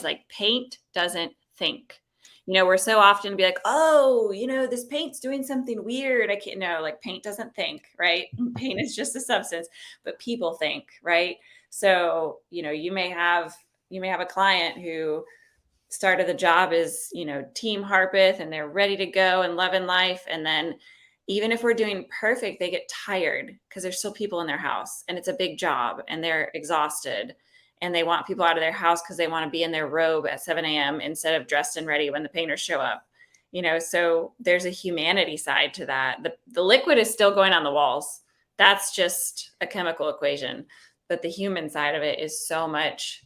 like paint doesn't think. We're so often to be like, oh, this paint's doing something weird. I can't know, like paint doesn't think, right? Paint is just a substance, but people think, right? So, you may have a client who started the job as, team Harpeth and they're ready to go and loving life. And then even if we're doing perfect, they get tired because there's still people in their house and it's a big job and they're exhausted and they want people out of their house because they want to be in their robe at 7 a.m. instead of dressed and ready when the painters show up. So there's a humanity side to that. The liquid is still going on the walls. That's just a chemical equation. But the human side of it is so much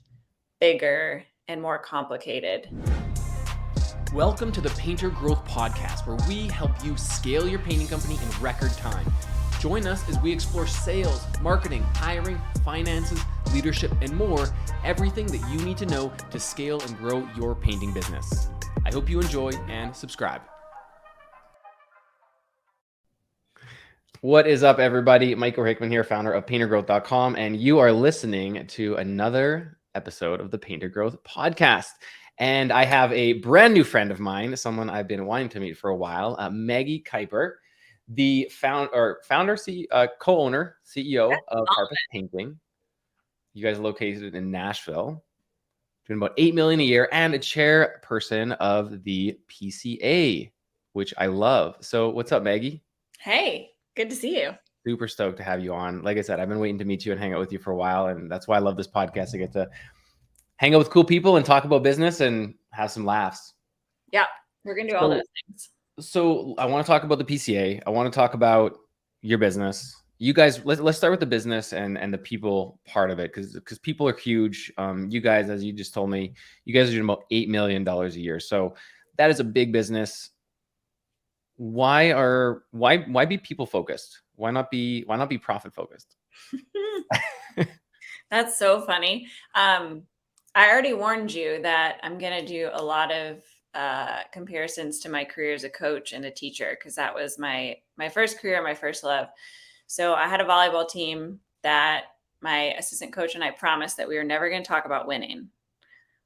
bigger and more complicated. Welcome to the Painter Growth Podcast, where we help you scale your painting company in record time. Join us as we explore sales, marketing, hiring, finances, leadership, and more, everything that you need to know to scale and grow your painting business. I hope you enjoy and subscribe. What is up, everybody? Michael Hickman here, founder of paintergrowth.com, and you are listening to another episode of the Painter Growth Podcast. And I have a brand new friend of mine, someone I've been wanting to meet for a while, Maggie Cornwall, the co-owner, CEO of Harpeth Painting. You guys are located in Nashville, doing about $8 million a year, and a chairperson of the PCA, which I love. So what's up, Maggie? Hey, good to see you. Super stoked to have you on. Like I said, I've been waiting to meet you and hang out with you for a while, and that's why I love this podcast. I get to hang out with cool people and talk about business and have some laughs. Yeah, we're going to do all those things. So I want to talk about the PCA. I want to talk about your business. You guys, let's start with the business and the people part of it, because people are huge. You guys, as you just told me, you guys are doing about $8 million a year. So that is a big business. Why be people focused? Why not be profit focused? That's so funny. I already warned you that I'm going to do a lot of comparisons to my career as a coach and a teacher, because that was my first career, my first love. So I had a volleyball team that my assistant coach and I promised that we were never going to talk about winning.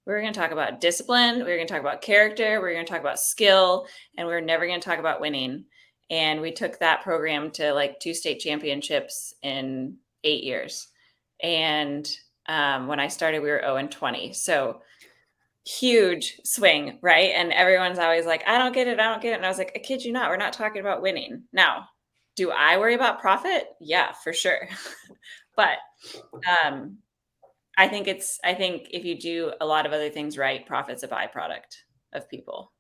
We were going to talk about discipline. We were going to talk about character. We were going to talk about skill, and we were never going to talk about winning. And we took that program to like 2 state championships in 8 years. And when I started, we were 0-20. So huge swing, right? And everyone's always like, I don't get it. And I was like, I kid you not, we're not talking about winning. Now, do I worry about profit? Yeah, for sure. But I think if you do a lot of other things right, profit's a byproduct of people.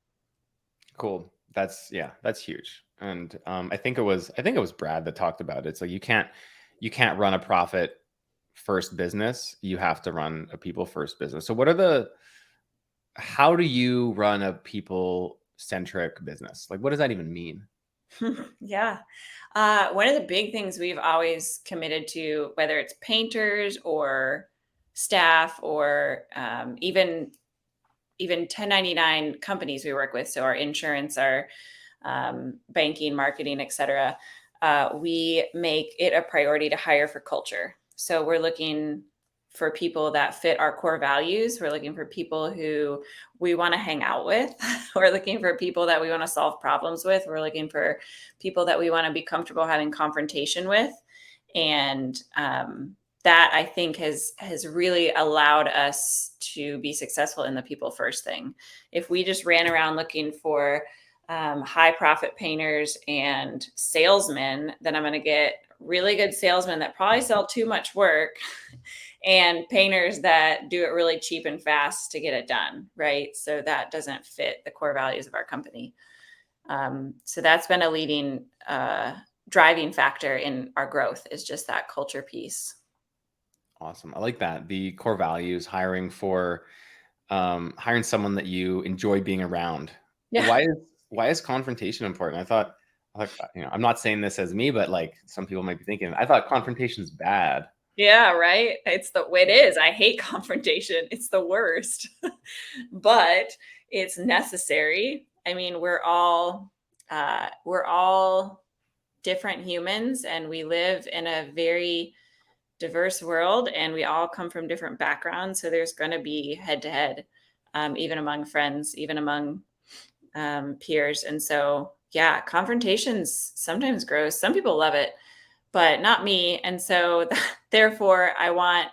Cool. That's huge. And I think it was Brad that talked about it. It's like you can't run a profit first business. You have to run a people first business. So how do you run a people centric business? Like, what does that even mean? Yeah. One of the big things we've always committed to, whether it's painters or staff or even 1099 companies we work with, so our insurance, our banking, marketing, et cetera, we make it a priority to hire for culture. So we're looking for people that fit our core values. We're looking for people who we want to hang out with. We're looking for people that we want to solve problems with. We're looking for people that we want to be comfortable having confrontation with. And that, I think, has really allowed us to be successful in the people first thing. If we just ran around looking for high profit painters and salesmen, then I'm going to get really good salesmen that probably sell too much work and painters that do it really cheap and fast to get it done, right? So that doesn't fit the core values of our company. So that's been a leading driving factor in our growth, is just that culture piece. Awesome. I like that. The core values, hiring someone that you enjoy being around. Yeah. Why is confrontation important? I thought, I'm not saying this as me, but like some people might be thinking, I thought confrontation is bad. Yeah, right. It is. I hate confrontation. It's the worst, but it's necessary. I mean, we're all different humans, and we live in a very diverse world, and we all come from different backgrounds. So there's going to be head to head. even among friends, even among peers. And so, yeah, confrontations sometimes gross. Some people love it, but not me. And so, therefore, I want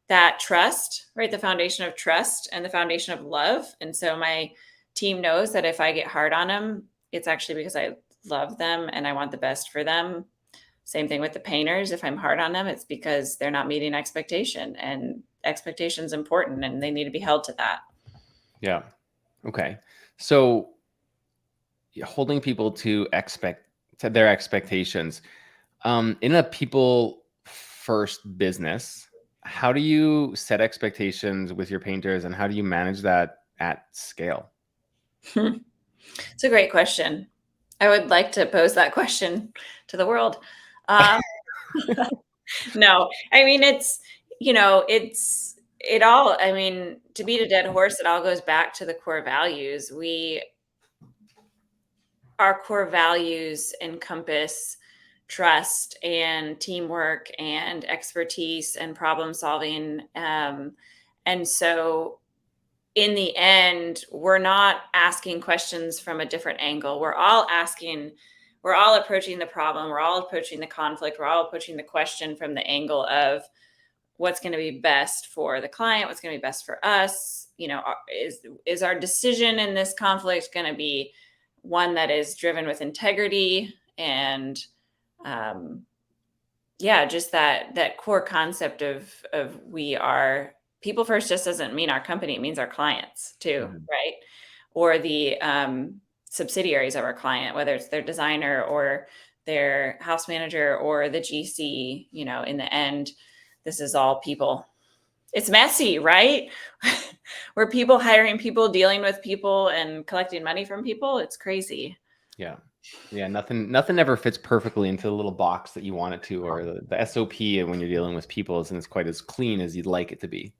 that trust, right? The foundation of trust and the foundation of love. And so, my team knows that if I get hard on them, it's actually because I love them and I want the best for them. Same thing with the painters. If I'm hard on them, it's because they're not meeting expectation, and expectation is important and they need to be held to that. Yeah. Okay. So holding people to their expectations, in a people first business, how do you set expectations with your painters and how do you manage that at scale? It's a great question. I would like to pose that question to the world. Um, no, I mean, it all, I mean, to beat a dead horse, it all goes back to the core values. Our core values encompass trust and teamwork and expertise and problem solving. And so in the end, we're not asking questions from a different angle. We're all approaching the problem, we're all approaching the conflict, we're all approaching the question from the angle of what's going to be best for the client, what's going to be best for us. Is our decision in this conflict going to be one that is driven with integrity and just that core concept of we are people first. Just doesn't mean our company, it means our clients too, right? Or the subsidiaries of our client, whether it's their designer or their house manager or the GC. In the end, this is all people. It's messy, right? We're people hiring people, dealing with people, and collecting money from people. It's crazy. Yeah. Nothing ever fits perfectly into the little box that you want it to, or the SOP when you're dealing with people isn't quite as clean as you'd like it to be.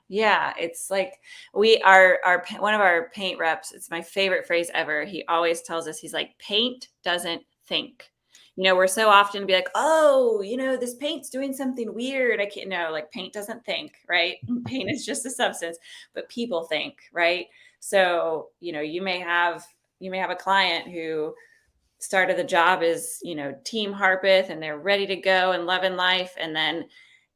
Yeah. It's like one of our paint reps, it's my favorite phrase ever. He always tells us, he's like, paint doesn't think. We're so often to be like, oh, this paint's doing something weird. I can't know, like paint doesn't think, right? Paint is just a substance, but people think, right? So, you may have a client who started the job as, team Harpeth, and they're ready to go and loving life. And then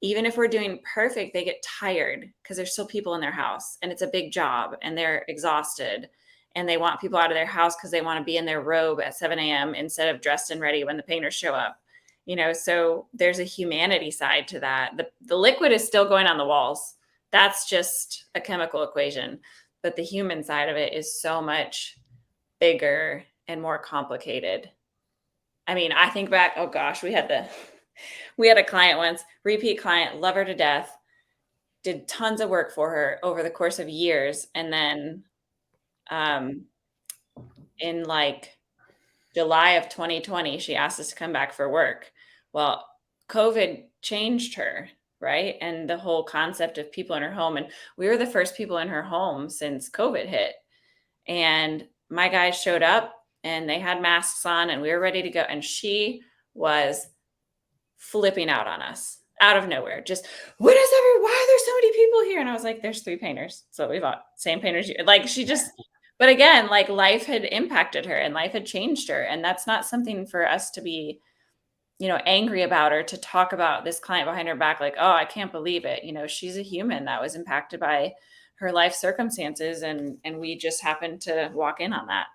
even if we're doing perfect, they get tired because there's still people in their house and it's a big job and they're exhausted and they want people out of their house because they want to be in their robe at 7 a.m. instead of dressed and ready when the painters show up. So there's a humanity side to that. The liquid is still going on the walls. That's just a chemical equation. But the human side of it is so much bigger and more complicated. I mean, I think back, oh gosh, we had a client once, repeat client, love her to death, did tons of work for her over the course of years. And then in like July of 2020, she asked us to come back for work. Well, COVID changed her, right? And the whole concept of people in her home. And we were the first people in her home since COVID hit. And my guys showed up and they had masks on and we were ready to go. And she was flipping out on us out of nowhere. Just, why are there so many people here? And I was like, there's 3 painters. So we bought same painters. Like but again, like life had impacted her and life had changed her. And that's not something for us to be, angry about, or to talk about this client behind her back. Like, oh, I can't believe it. She's a human that was impacted by her life circumstances. And we just happened to walk in on that.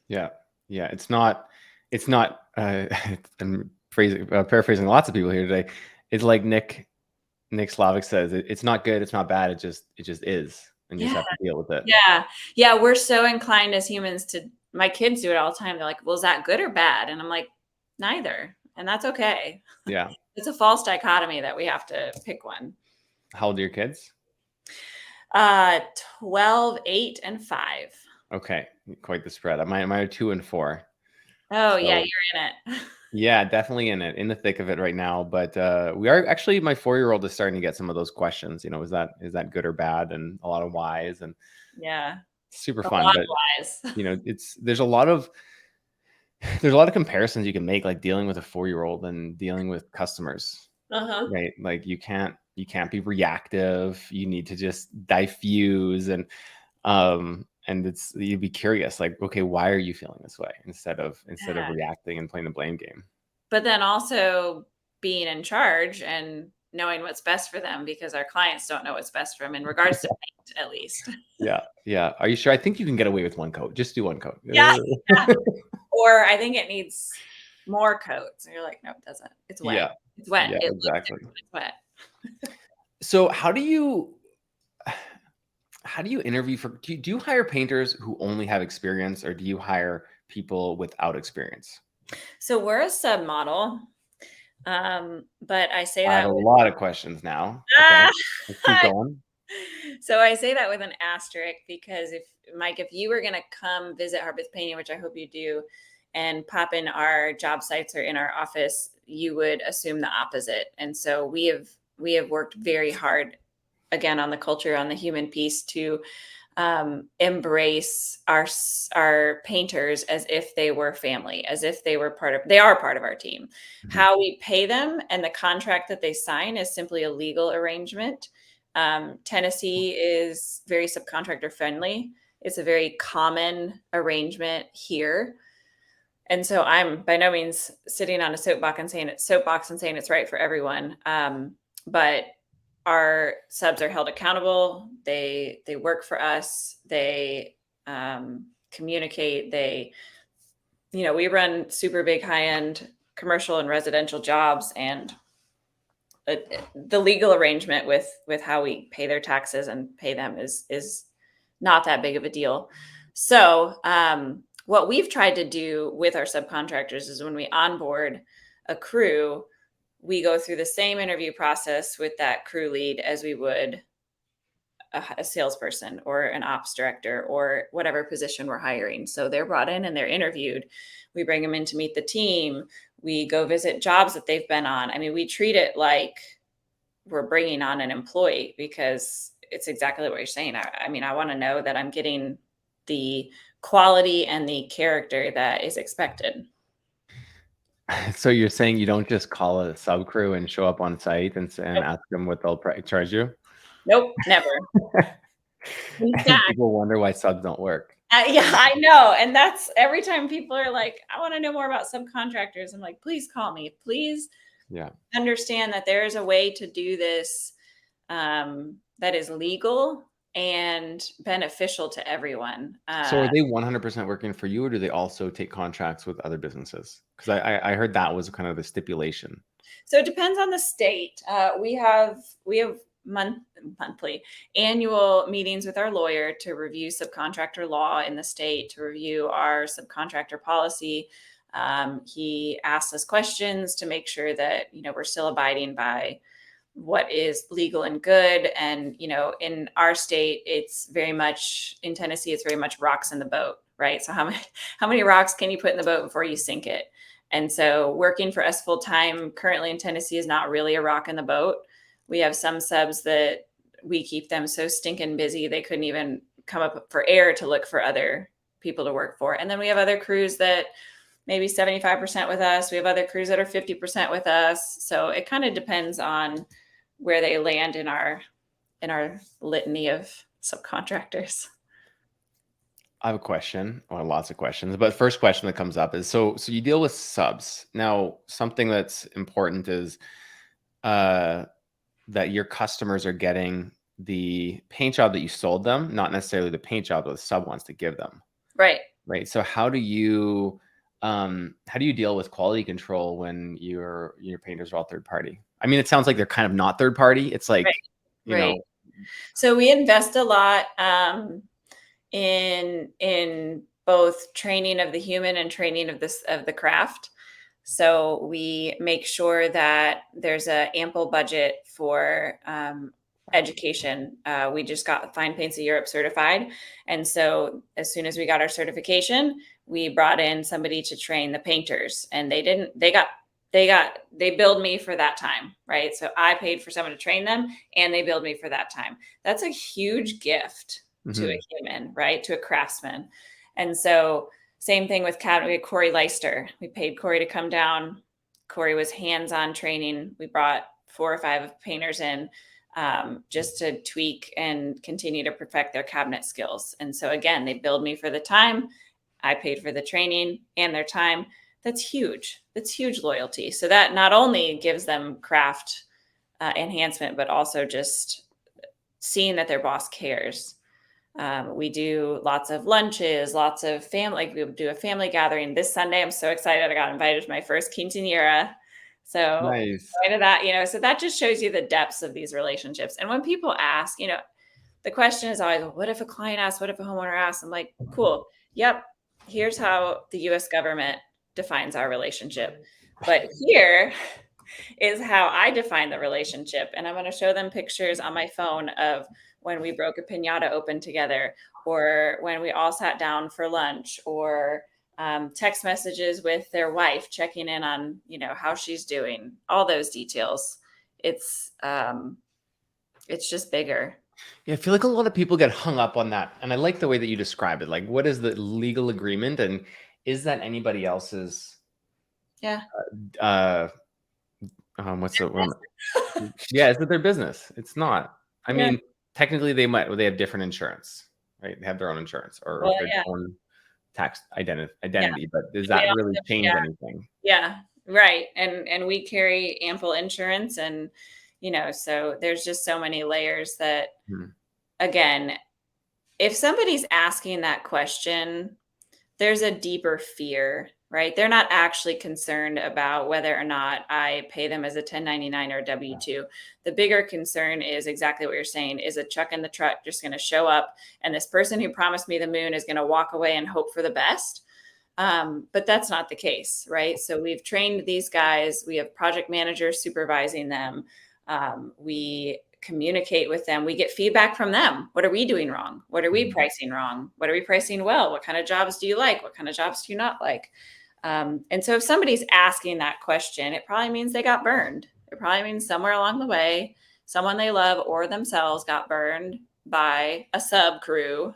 Yeah. It's not, I'm paraphrasing lots of people here today. It's like Nick Slavic says, it's not good. It's not bad. It just is. And you just have to deal with it. Yeah. We're so inclined as humans my kids do it all the time. They're like, well, is that good or bad? And I'm like, neither. And that's okay. Yeah. It's a false dichotomy that we have to pick one. How old are your kids? 12, 8, and 5. Okay. Quite the spread. Mine are 2 and 4. Oh, yeah, you're in it. Yeah, definitely in the thick of it right now. But we are actually, my 4-year-old is starting to get some of those questions. Is that good or bad? And a lot of whys. And yeah, super fun. But there's a lot of comparisons you can make, like dealing with a 4-year-old and dealing with customers. Right? Like you can't be reactive. You need to just diffuse. And And you'd be curious, like, okay, why are you feeling this way, instead of Yeah. reacting and playing the blame game. But then also being in charge and knowing what's best for them, because our clients don't know what's best for them in regards to paint, at least. Yeah, yeah. Are you sure? I think you can get away with one coat. Just do one coat. Yeah, yeah. Or I think it needs more coats. And you're like, no, it doesn't. It's wet. Yeah, It's wet. yeah, It looks exactly. different when it's wet. So how do you interview for? Do you hire painters who only have experience, or do you hire people without experience? So we're a sub model. But I say I have that a with lot of questions now. Okay, ah, let's keep going. so I say that with an asterisk, because if Mike, if you were gonna come visit Harpeth Painting, which I hope you do, and pop in our job sites or in our office, you would assume the opposite. And so we have worked very hard, again, on the culture, on the human piece, to embrace our painters as if they were family, as if they are part of our team. Mhm. How we pay them and the contract that they sign is simply a legal arrangement. Tennessee is very subcontractor friendly. It's a very common arrangement here. And so I'm by no means sitting on a soapbox and saying it's right for everyone. But our subs are held accountable. They work for us. They communicate. We run super big high end commercial and residential jobs, and the legal arrangement with how we pay their taxes and pay them is not that big of a deal. So what we've tried to do with our subcontractors is, when we onboard a crew, we go through the same interview process with that crew lead as we would a salesperson or an ops director or whatever position we're hiring. So they're brought in and they're interviewed. We bring them in to meet the team. We go visit jobs that they've been on. I mean, we treat it like we're bringing on an employee, because it's exactly what you're saying. I mean, I want to know that I'm getting the quality and the character that is expected. So you're saying you don't just call a sub crew and show up on site and Nope. ask them what they'll charge you? Nope, never. In And fact, people wonder why subs don't work. yeah, I know. And that's every time people are like, I want to know more about subcontractors. I'm like, please call me. Please Yeah. understand that there is a way to do this that is legal and beneficial to everyone. So are they 100% working for you, or do they also take contracts with other businesses? Because I heard that was kind of the stipulation. So it depends on the state. We have monthly annual meetings with our lawyer to review subcontractor law in the state, to review our subcontractor policy. He asks us questions to make sure that we're still abiding by what is legal and good. And in our state, it's very much, in Tennessee, it's very much rocks in the boat, right? So how many rocks can you put in the boat before you sink it? And so working for us full time currently in Tennessee is not really a rock in the boat. We have some subs that we keep them so stinking busy they couldn't even come up for air to look for other people to work for. And then we have other crews that maybe 75% with us. We have other crews that are 50% with us. So it kind of depends on where they land in our litany of subcontractors. I have a question, or lots of questions, but first question that comes up is, so you deal with subs. Now, something that's important is that your customers are getting the paint job that you sold them, not necessarily the paint job that the sub wants to give them. Right. Right. So how do you deal with quality control when your painters are all third party? I mean, it sounds like they're kind of not third party. It's like, Right. you Right. know, So we invest a lot in both training of the human and training of the craft. So we make sure that there's a ample budget for education. We just got Fine Paints of Europe certified, and so as soon as we got our certification, we brought in somebody to train the painters, and they didn't. They billed me for that time, right? So I paid for someone to train them, and they billed me for that time. That's a huge gift to a mhm. human, right? To a craftsman. And so same thing with we had Corey Leister. We paid Corey to come down. Corey was hands-on training. We brought 4 or 5 painters in. just to tweak and continue to perfect their cabinet skills. And so again, they billed me for the time. I paid for the training and their time. That's huge. That's huge loyalty. So that not only gives them craft enhancement, but also just seeing that their boss cares. We do lots of lunches, lots of family. Like we do a family gathering this Sunday. I'm so excited. I got invited to my first quinceanera. So Nice. of that, so that just shows you the depths of these relationships. And when people ask, the question is always, what if a client asks, what if a homeowner asks? I'm like, cool. Yep. Here's how the US government defines our relationship. But here is how I define the relationship. And I'm going to show them pictures on my phone of when we broke a piñata open together, or when we all sat down for lunch, or text messages with their wife checking in on, how she's doing, all those details. It's just bigger. Yeah, I feel like a lot of people get hung up on that. And I like the way that you describe it. Like, what is the legal agreement? And is that anybody else's Yeah. What's the one? Yeah, is it their business? It's not. I Yeah. mean, technically they have different insurance, right? They have their own insurance or Well, their yeah. own tax identity, Yeah. but does They that really also, change anything? yeah, right. And we carry ample insurance, and so there's just so many layers that, Hmm. again, if somebody's asking that question, there's a deeper fear, right? They're not actually concerned about whether or not I pay them as a 1099 or W-2. The bigger concern is exactly what you're saying. Is a Chuck in the truck just going to show up, and this person who promised me the moon is going to walk away and hope for the best? But that's not the case, right? So we've trained these guys. We have project managers supervising them. We communicate with them. We get feedback from them. What are we doing wrong? What are we pricing wrong? What are we pricing well? What kind of jobs do you like? What kind of jobs do you not like? And so if somebody's asking that question, it probably means they got burned. It probably means somewhere along the way, someone they love or themselves got burned by a sub crew,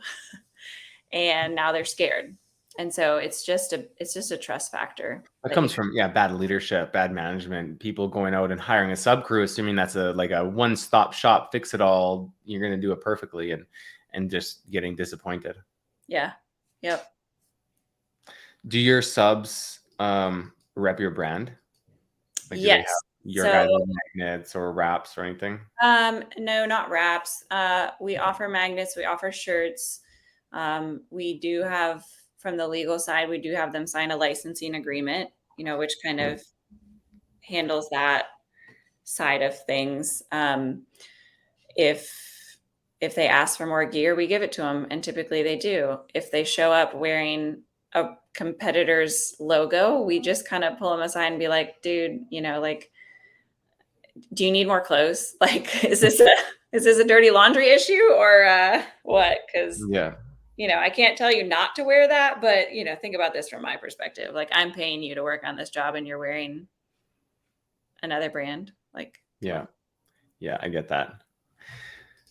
and now they're scared. And so it's just a trust factor. It comes from bad leadership, bad management, people going out and hiring a sub crew, assuming that's a one-stop shop, fix it all. You're going to do it perfectly, and just getting disappointed. Yeah. Yep. Do your subs rep your brand? Like, do they have Yes. your So, guys' magnets or wraps or anything? no, not wraps. We offer magnets. We offer shirts. We do have, from the legal side, we do have them sign a licensing agreement, which kind of handles that side of things. If they ask for more gear, we give it to them, and typically they do. If they show up wearing a competitor's logo, we just kind of pull them aside and be like, dude, do you need more clothes? Like, is this a dirty laundry issue, or what? Because Yeah. I can't tell you not to wear that, but think about this from my perspective. Like, I'm paying you to work on this job, and you're wearing another brand. Like, Yeah. Yeah, I get that.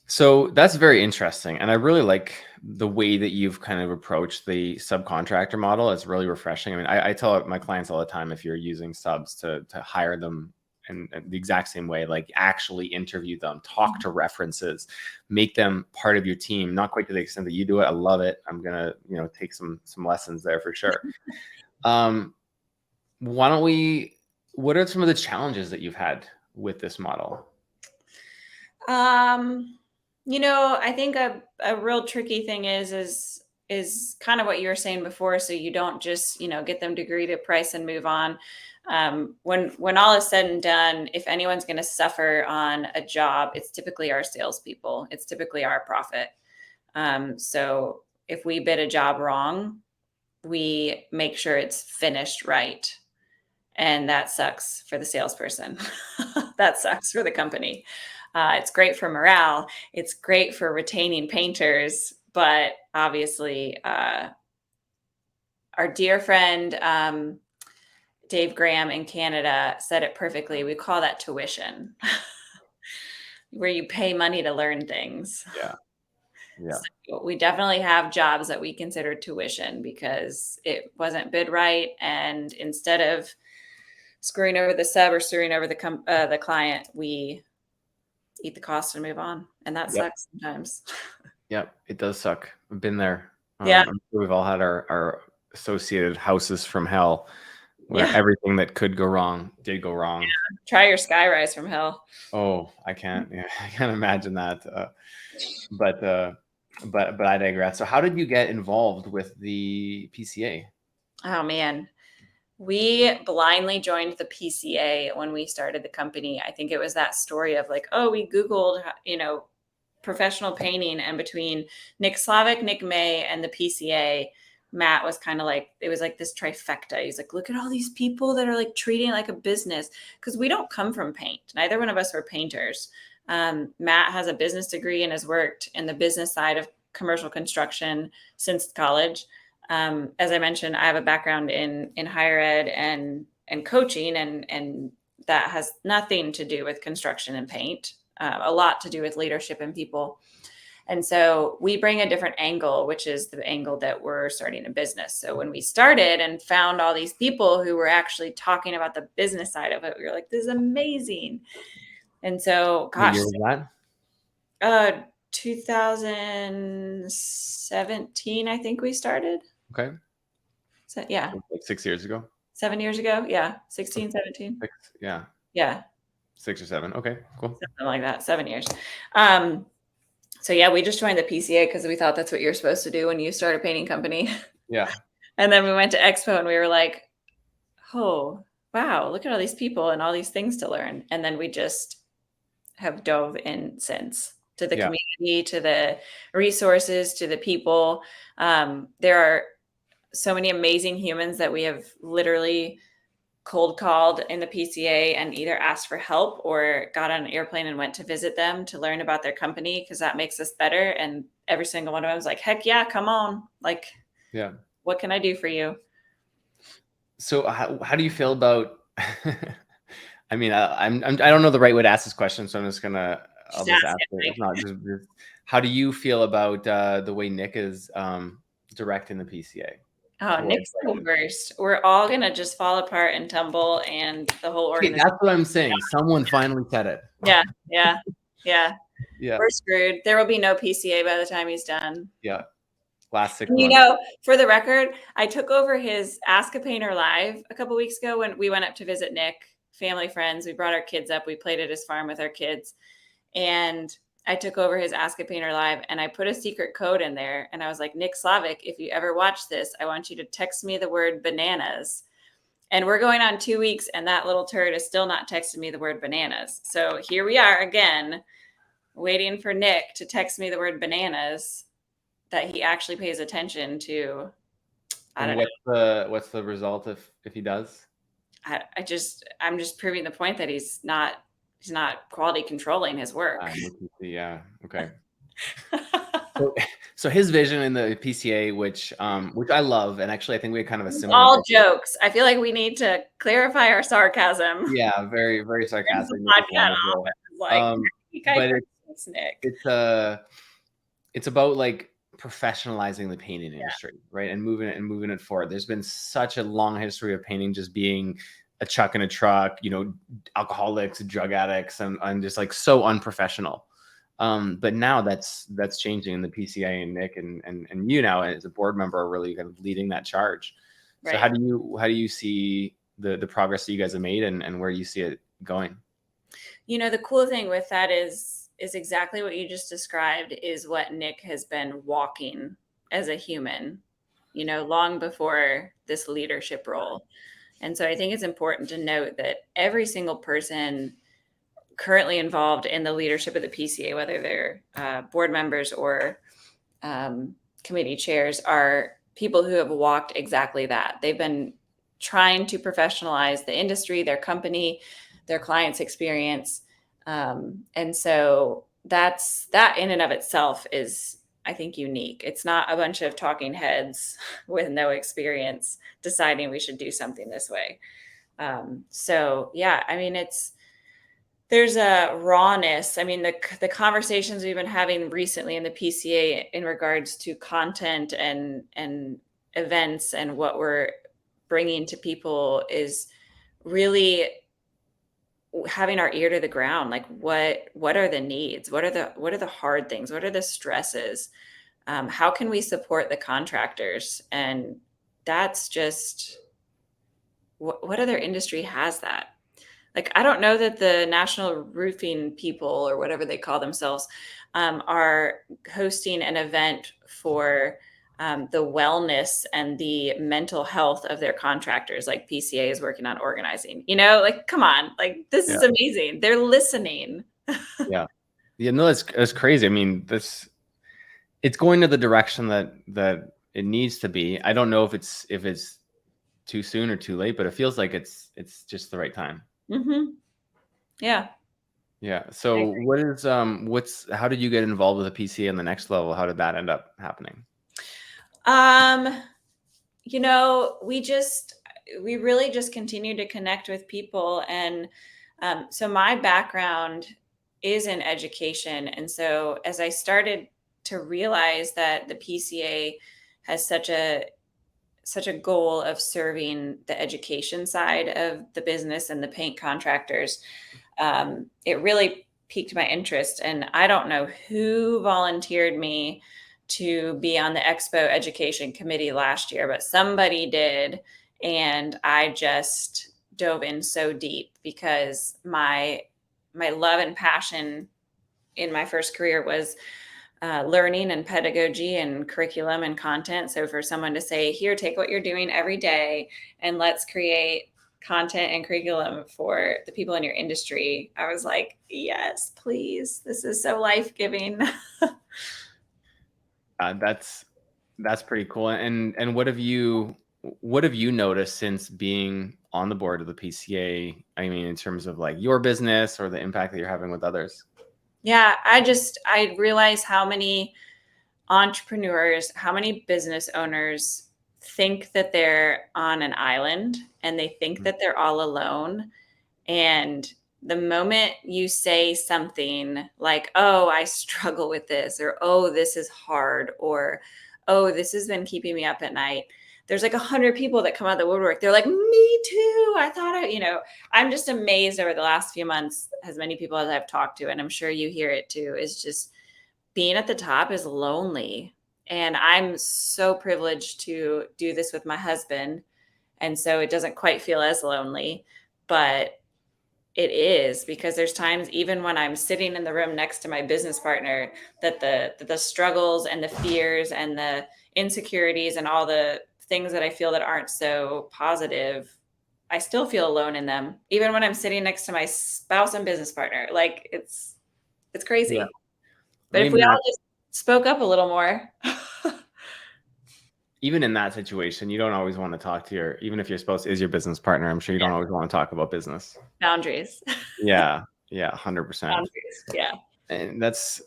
So that's very interesting. And I really like the way that you've kind of approached the subcontractor model. It's really refreshing. I mean, I tell my clients all the time, if you're using subs, to hire them in the exact same way, like actually interview them, talk to references, make them part of your team, not quite to the extent that you do it. I love it. I'm going to, take some lessons there for sure. What are some of the challenges that you've had with this model? I think a real tricky thing is kind of what you were saying before. So you don't just, get them to agree to price and move on. When all is said and done, if anyone's going to suffer on a job, it's typically our salespeople. It's typically our profit. So if we bid a job wrong, we make sure it's finished right. And that sucks for the salesperson. That sucks for the company. It's great for morale. It's great for retaining painters. But obviously, our dear friend, Dave Graham in Canada said it perfectly. We call that tuition, where you pay money to learn things. Yeah. Yeah. So we definitely have jobs that we consider tuition because it wasn't bid right. And instead of screwing over the sub or screwing over the client, we eat the cost and move on. And that Yep. sucks sometimes. Yep. It does suck. I've been there. Yeah. I'm sure we've all had our associated houses from hell where Yeah. everything that could go wrong did go wrong. Try your skyrise from hell. Oh, I can't. Yeah, I can't imagine that. But I digress. So, how did you get involved with the PCA? Oh man. We blindly joined the PCA when we started the company. I think it was that story of like, oh, we Googled, professional painting, and between Nick Slavic, Nick May, and the PCA, Matt was kind of like, it was like this trifecta. He's like, look at all these people that are like treating it like a business, because we don't come from paint. Neither one of us were painters. Matt has a business degree and has worked in the business side of commercial construction since college. As I mentioned, I have a background in higher ed and coaching, and that has nothing to do with construction and paint. A lot to do with leadership and people. And so we bring a different angle, which is the angle that we're starting a business. So when we started and found all these people who were actually talking about the business side of it, we were like, this is amazing. And so, What gosh, year was that? 2017, I think we started. Okay. So yeah, Like 6 years ago. 7 years ago. Yeah. So 16, 17. yeah, Yeah. 6 or 7. Okay, cool. Something like that. 7 years. Um, so yeah, we just joined the PCA because we thought that's what you're supposed to do when you start a painting company. Yeah, And then we went to Expo and we were like, oh, wow, look at all these people and all these things to learn. And then we just have dove in since, to the yeah, community, to the resources, to the people. There are so many amazing humans that we have literally cold called in the PCA and either asked for help or got on an airplane and went to visit them to learn about their company, because that makes us better. And every single one of them was like, heck yeah, come on. Like, yeah. what can I do for you? So, how do you feel about? I mean, I don't know the right way to ask this question, so I'll Just just ask ask it. it. If not, how do you feel about the way Nick is directing the PCA? Oh, Or Nick's the worst. We're all gonna just fall apart and tumble, and the whole okay, organization. that's what I'm saying. Someone finally said it. Yeah, yeah, yeah. Yeah, We're screwed. There will be no PCA by the time he's done. yeah. Last six And, months. for the record, I took over his Ask a Painter live a couple weeks ago when we went up to visit Nick, family friends. We brought our kids up. We played at his farm with our kids. And I took over his Ask a Painter live and I put a secret code in there. And I was like, Nick Slavic, if you ever watch this, I want you to text me the word bananas. And we're going on 2 weeks, and that little turd is still not texting me the word bananas. So here we are again, waiting for Nick to text me the word bananas, that he actually pays attention to. I And don't know. what's the result if he does? I'm just proving the point that he's not quality controlling his work. Yeah. Okay. So his vision in the PCA, which I love, and actually I think we had kind of a It's similar all vision. jokes. I feel like we need to clarify our sarcasm. Yeah, very very Turn sarcastic. the Make it podcast off. wonderful. It's like, Um, Kuyper but hates Nick. it's about like professionalizing the painting industry, right? And moving it forward. There's been such a long history of painting just being a chuck in a truck, alcoholics, drug addicts, and just like so unprofessional. But now that's changing in the PCA, and Nick and you now as a board member are really kind of leading that charge. So Right. how do you see the progress that you guys have made, and where you see it going? The cool thing with that is exactly what you just described, is what Nick has been walking as a human, long before this leadership role. And so I think it's important to note that every single person currently involved in the leadership of the PCA, whether they're board members or committee chairs, are people who have walked exactly that. They've been trying to professionalize the industry, their company, their clients' experience. And so that in and of itself is, I think, unique. It's not a bunch of talking heads with no experience deciding we should do something this way. So yeah, I mean, there's a rawness. I mean, the conversations we've been having recently in the PCA in regards to content and events and what we're bringing to people is really having our ear to the ground, like what are the needs? What are the hard things? What are the stresses? How can we support the contractors? And that's just what other industry has that? Like, I don't know that the National Roofing People or whatever they call themselves are hosting an event for the wellness and the mental health of their contractors, like PCA is working on organizing. You know, like, come on, like, this Yeah. is amazing. They're listening. Yeah. Yeah. No, that's crazy. I mean, it's going to the direction that it needs to be. I don't know if it's too soon or too late, but it feels like it's just the right time. Hmm. Yeah. Yeah. I So agree. how did you get involved with the PCA on the next level? How did that end up happening? Um, you know, we really just continue to connect with people. And so my background is in education. And so as I started to realize that the PCA has such a goal of serving the education side of the business and the paint contractors, it really piqued my interest. And I don't know who volunteered me to be on the Expo Education Committee last year, but somebody did. And I just dove in so deep because my love and passion in my first career was learning and pedagogy and curriculum and content. So for someone to say, here, take what you're doing every day and let's create content and curriculum for the people in your industry, I was like, yes, please. This is so life giving. That's pretty cool. And what have you noticed since being on the board of the PCA? I mean, in terms of like your business or the impact that you're having with others. Yeah, I realize how many entrepreneurs, how many business owners think that they're on an island and they think Mhm. that they're all alone. And the moment you say something like, oh, I struggle with this, or oh, this is hard, or oh, this has been keeping me up at night, there's like 100 people that come out of the woodwork. They're like, me too. I thought I'm just amazed over the last few months, as many people as I've talked to, and I'm sure you hear it too, is just being at the top is lonely. And I'm so privileged to do this with my husband. And so it doesn't quite feel as lonely, but it is, because there's times even when I'm sitting in the room next to my business partner that the struggles and the fears and the insecurities and all the things that I feel that aren't so positive, I still feel alone in them. Even when I'm sitting next to my spouse and business partner, like it's Yeah. crazy. I But if mean, we all just spoke up a little more, even in that situation, you don't always want to talk to even if your spouse is your business partner, I'm sure you don't always want to talk about business. boundaries, Yeah. Yeah. 100%. boundaries. Yeah. And that's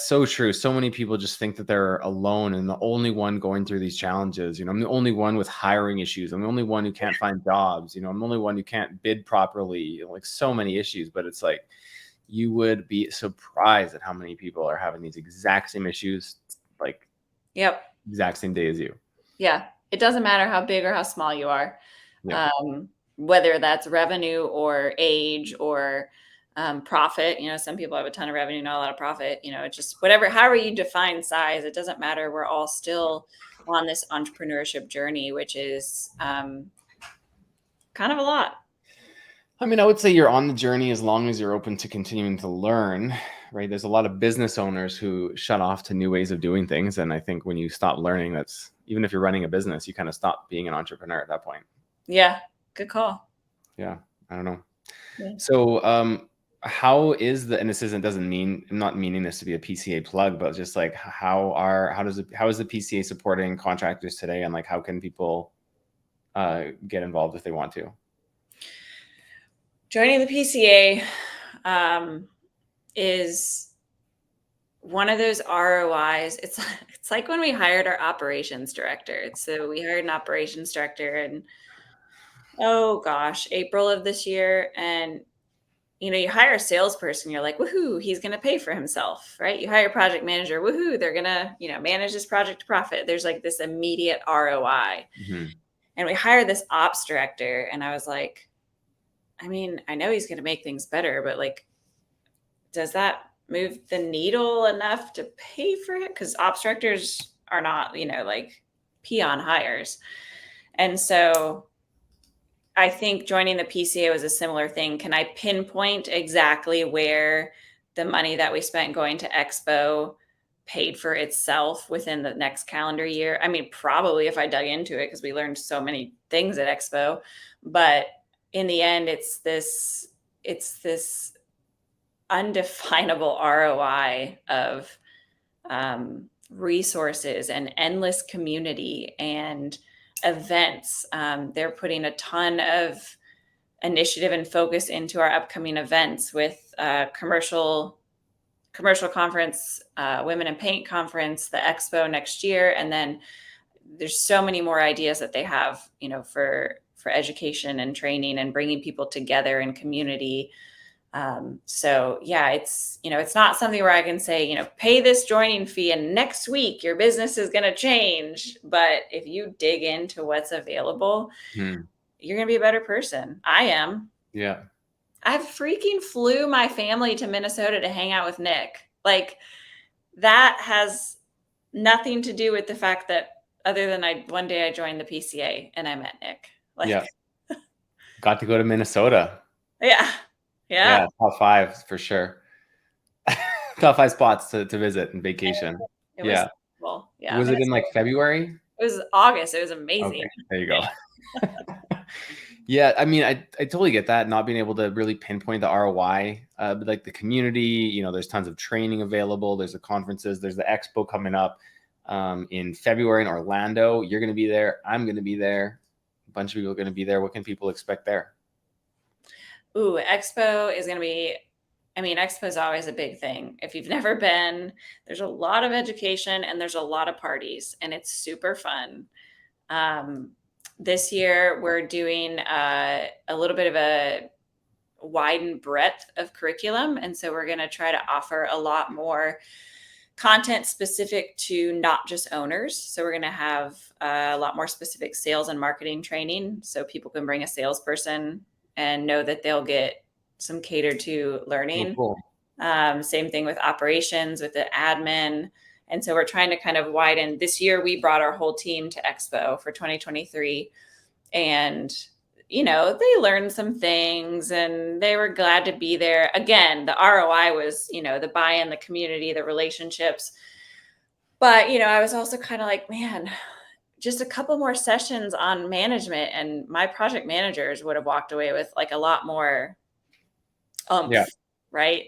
so true. So many people just think that they're alone and the only one going through these challenges. I'm the only one with hiring issues. I'm the only one who can't find jobs. I'm the only one who can't bid properly. Like so many issues, but it's like you would be surprised at how many people are having these exact same issues, like Yep. exact same day as you. Yeah. It doesn't matter how big or how small you are, Yeah. whether that's revenue or age or profit. Some people have a ton of revenue, not a lot of profit. It's just whatever, however you define size, it doesn't matter. We're all still on this entrepreneurship journey, which is kind of a lot. I mean, I would say you're on the journey as long as you're open to continuing to learn, right? There's a lot of business owners who shut off to new ways of doing things. And I think when you stop learning, that's even if you're running a business, you kind of stop being an entrepreneur at that point. Yeah. Good call. Yeah. I don't know. Yeah. So, and this doesn't mean, I'm not meaning this to be a PCA plug, but just like how is the PCA supporting contractors today? And like, how can people get involved if they want to? Joining the PCA is one of those ROIs. It's like when we hired our operations director. So we hired an operations director in, oh gosh, April of this year. And you hire a salesperson, you're like, woohoo, he's going to pay for himself, right? You hire a project manager, woohoo, they're going to, manage this project to profit. There's like this immediate ROI. Mm-hmm. And we hired this ops director, and I was like, I mean, I know he's going to make things better, but like, does that move the needle enough to pay for it? Because ops directors are not, like peon hires. And so I think joining the PCA was a similar thing. Can I pinpoint exactly where the money that we spent going to Expo paid for itself within the next calendar year? I mean, probably if I dug into it, because we learned so many things at Expo. But in the end, it's this undefinable ROI of resources and endless community and events. They're putting a ton of initiative and focus into our upcoming events with commercial conference, women in paint conference, the expo next year, and then there's so many more ideas that they have, for education and training and bringing people together in community. So yeah, it's not something where I can say, pay this joining fee and next week your business is going to change. But if you dig into what's available, you're going to be a better person. I am. Yeah. I freaking flew my family to Minnesota to hang out with Nick. Like, that has nothing to do with the fact that other than one day I joined the PCA and I met Nick. Like, Yeah. Got to go to Minnesota. Yeah. Top 5 for sure. Top 5 spots to visit and vacation. It was cool. Yeah. Was it in like February? It was August. It was amazing. Okay, there you go. Yeah, I mean, I totally get that, not being able to really pinpoint the ROI, but like the community, there's tons of training available. There's the conferences, there's the expo coming up in February in Orlando. You're going to be there. I'm going to be there. A bunch of people are going to be there. What can people expect there? Ooh, expo is going to be, expo is always a big thing. If you've never been, there's a lot of education and there's a lot of parties and it's super fun. This year we're doing a little bit of a widened breadth of curriculum. And so we're going to try to offer a lot more content specific to not just owners. So we're going to have a lot more specific sales and marketing training. So people can bring a salesperson and know that they'll get some catered to learning. Oh, cool. Same thing with operations, with the admin. And so we're trying to kind of widen. This year, we brought our whole team to Expo for 2023. And, they learned some things and they were glad to be there. Again, the ROI was, the buy-in, the community, the relationships. But, I was also kind of like, man, just a couple more sessions on management and my project managers would have walked away with like a lot more right?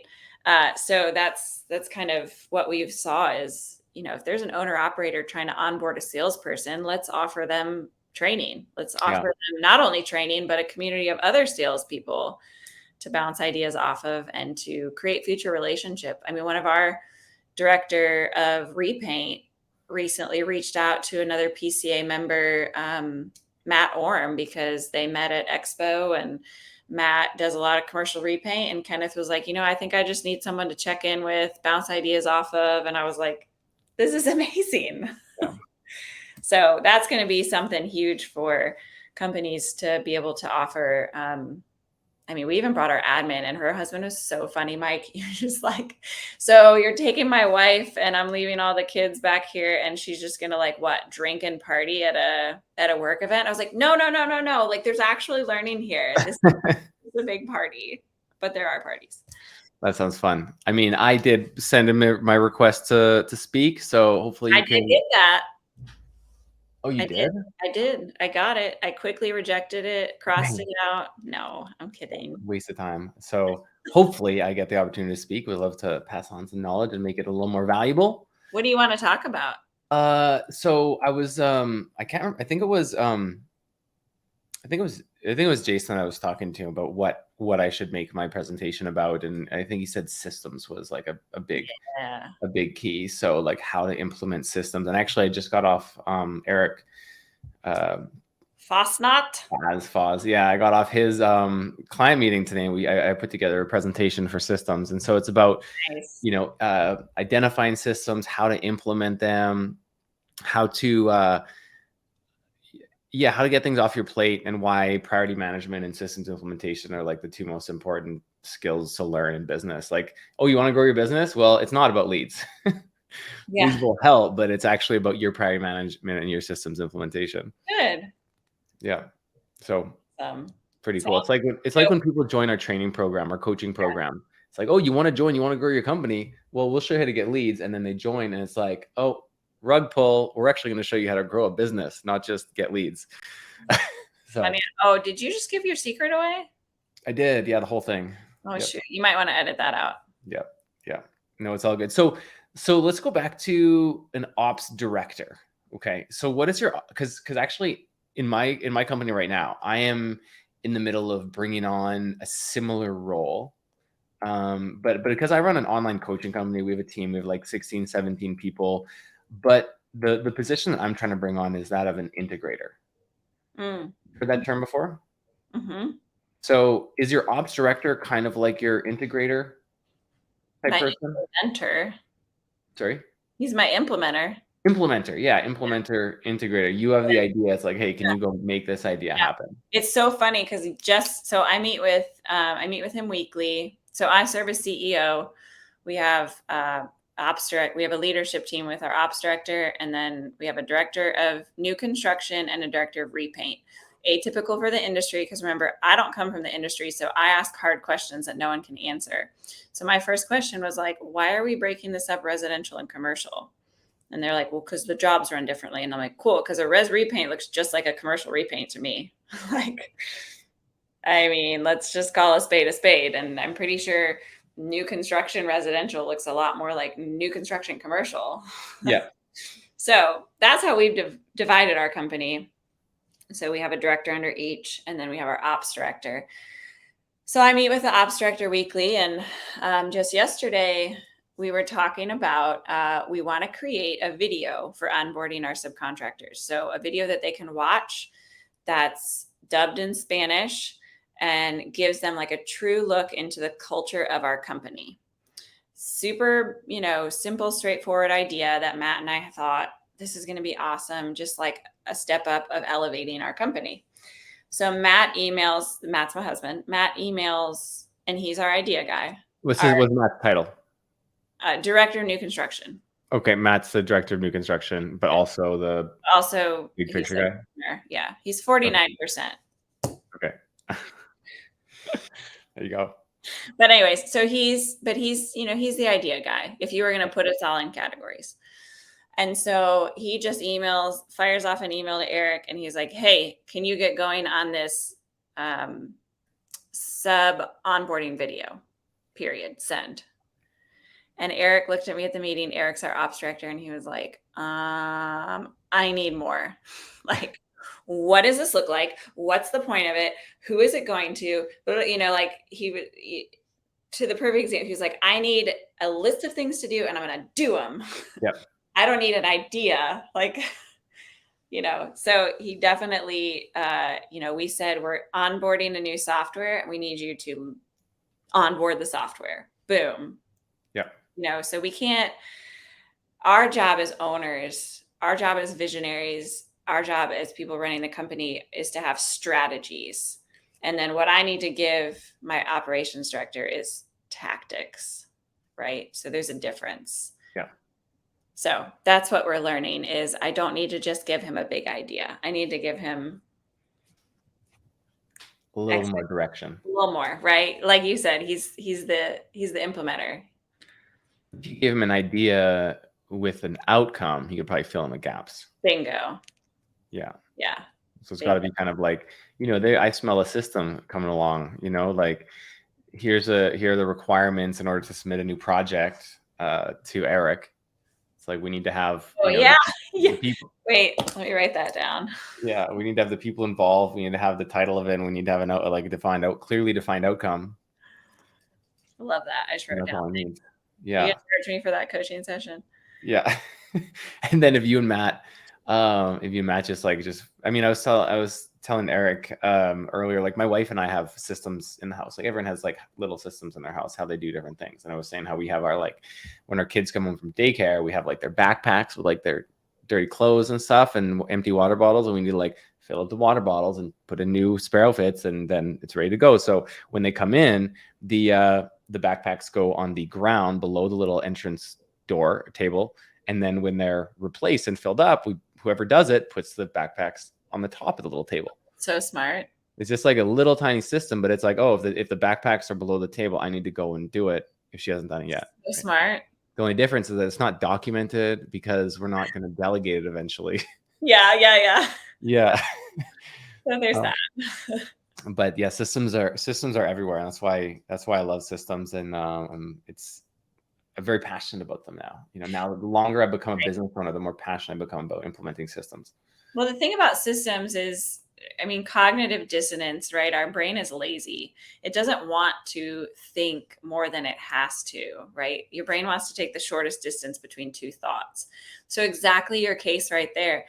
So that's kind of what we saw is, if there's an owner operator trying to onboard a salesperson, let's offer them training. Let's offer them not only training, but a community of other salespeople to bounce ideas off of and to create future relationship. I mean, one of our director of repaint recently reached out to another PCA member, Matt Orm, because they met at Expo and Matt does a lot of commercial repaint. And Kenneth was like, I think I just need someone to check in with, bounce ideas off of. And I was like, this is amazing. Yeah. So that's going to be something huge for companies to be able to offer. We even brought our admin and her husband was so funny, Mike. You're just like, so you're taking my wife and I'm leaving all the kids back here and she's just going to drink and party at a work event. I was like, no. Like there's actually learning here. This is a big party, but there are parties. That sounds fun. I mean, I did send him my request to speak. So hopefully you can did get that. Oh, you did? I did. I got it. I quickly rejected it, crossed it out. No, I'm kidding. Waste of time. So hopefully I get the opportunity to speak. We'd love to pass on some knowledge and make it a little more valuable. What do you want to talk about? So I was, I can't remember. I think it was Jason I was talking to about what I should make my presentation about. And I think he said systems was like a big key. So like how to implement systems. And actually I just got off Eric Foss. Yeah, I got off his client meeting today. I put together a presentation for systems. And so it's about, identifying systems, how to implement them, how to Yeah, how to get things off your plate and why priority management and systems implementation are like the two most important skills to learn in business. Like, oh, you want to grow your business? Well, it's not about leads. Leads Yeah. will help, but it's actually about your priority management and your systems implementation. Good. Yeah. So pretty So cool. It's like when people join our training program, our coaching program. It's like, oh, you want to join, you want to grow your company. Well, we'll show you how to get leads. And then they join and it's like, oh, rug pull. We're actually going to show you how to grow a business, not just get leads. So I mean, oh, did you just give your secret away? I did. Yeah. The whole thing. Oh, Yep. shoot. You might want to edit that out. Yep. Yeah. No, it's all good. So let's go back to an ops director. Okay. So what is your, because actually in my company right now, I am in the middle of bringing on a similar role. But because I run an online coaching company, we have a team, we have like 16, 17 people. But the position that I'm trying to bring on is that of an integrator. Mm. Heard that term before? Mm-hmm. So is your ops director kind of like your integrator type My person? implementer. Sorry? He's my implementer. Implementer. Yeah. Implementer, integrator. You have the idea. It's like, hey, can you go make this idea happen? It's so funny because so I meet with him weekly. So I serve as CEO. We have ops direct. We have a leadership team with our ops director, and then we have a director of new construction and a director of repaint. Atypical for the industry because remember, I don't come from the industry, so I ask hard questions that no one can answer. So my first question was like, why are we breaking this up residential and commercial? And they're like, well, because the jobs run differently. And I'm like, cool, because a res repaint looks just like a commercial repaint to me. Like, I mean, let's just call a spade a spade. And I'm pretty sure new construction residential looks a lot more like new construction commercial. Yeah. So that's how we've divided our company. So we have a director under each, and then we have our ops director. So I meet with the ops director weekly. And just yesterday, we were talking about we want to create a video for onboarding our subcontractors. So a video that they can watch that's dubbed in Spanish and gives them like a true look into the culture of our company. Super, simple, straightforward idea that Matt and I thought this is going to be awesome, just like a step up of elevating our company. So Matt's my husband. Matt emails, and he's our idea guy. What's Matt's title? Director of new construction. Okay, Matt's the director of new construction, but also the big picture guy. Yeah, he's 49%. Okay. There you go. But anyways, so he's the idea guy. If you were going to put us all in categories. And so he just fires off an email to Eric, and he's like, hey, can you get going on this sub onboarding video? Period. Send. And Eric looked at me at the meeting. Eric's our ops director, and he was like, I need more. Like, what does this look like? What's the point of it? Who is it going to? Like to the perfect example, he was like, I need a list of things to do, and I'm going to do them. Yep. I don't need an idea. Like, so he definitely, we said we're onboarding a new software, and we need you to onboard the software. Boom. Yeah. So we can't, our job as owners, our job as visionaries, our job as people running the company is to have strategies. And then what I need to give my operations director is tactics, right? So there's a difference. Yeah. So that's what we're learning is I don't need to just give him a big idea. I need to give him a little more direction. A little more, right? Like you said, he's the implementer. If you give him an idea with an outcome, he could probably fill in the gaps. Bingo. Yeah. Yeah. So it's got to be kind of like, I smell a system coming along, like here are the requirements in order to submit a new project to Eric. It's like we need to have the people. Wait, let me write that down. Yeah, we need to have the people involved. We need to have the title of it, and we need to have clearly defined outcome. I love that. I just wrote it down. Yeah. You guys charge me for that coaching session. Yeah. And then if you and Matt just I was telling Eric earlier, like my wife and I have systems in the house. Like everyone has like little systems in their house, how they do different things. And I was saying how we have our, like when our kids come home from daycare, we have like their backpacks with like their dirty clothes and stuff and empty water bottles, and we need to like fill up the water bottles and put in new spare outfits, and then it's ready to go. So when they come in, the backpacks go on the ground below the little entrance door table, and then when they're replaced and filled up, whoever does it puts the backpacks on the top of the little table. So smart. It's just like a little tiny system, but it's like, oh, if the backpacks are below the table, I need to go and do it if she hasn't done it yet. So smart. The only difference is that it's not documented because we're not going to delegate it eventually. Yeah. Yeah. So there's that. But yeah, systems are everywhere. And that's why I love systems. And I'm very passionate about them now. Now the longer I become a business owner, the more passionate I become about implementing systems. Well, the thing about systems is, cognitive dissonance, right? Our brain is lazy. It doesn't want to think more than it has to, right? Your brain wants to take the shortest distance between two thoughts. So exactly your case right there.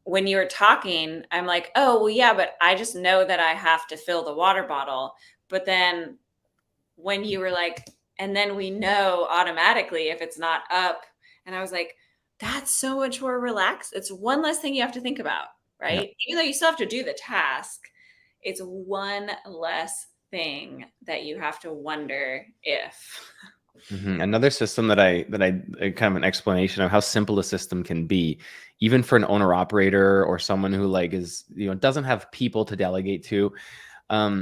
When you were talking, I'm like, oh, well, yeah, but I just know that I have to fill the water bottle. But then when you were like, and then we know automatically if it's not up. And I was like, that's so much more relaxed. It's one less thing you have to think about, right? Yeah. Even though you still have to do the task, it's one less thing that you have to wonder if. Mm-hmm. Another system that I kind of an explanation of how simple a system can be, even for an owner operator or someone who like is, doesn't have people to delegate to.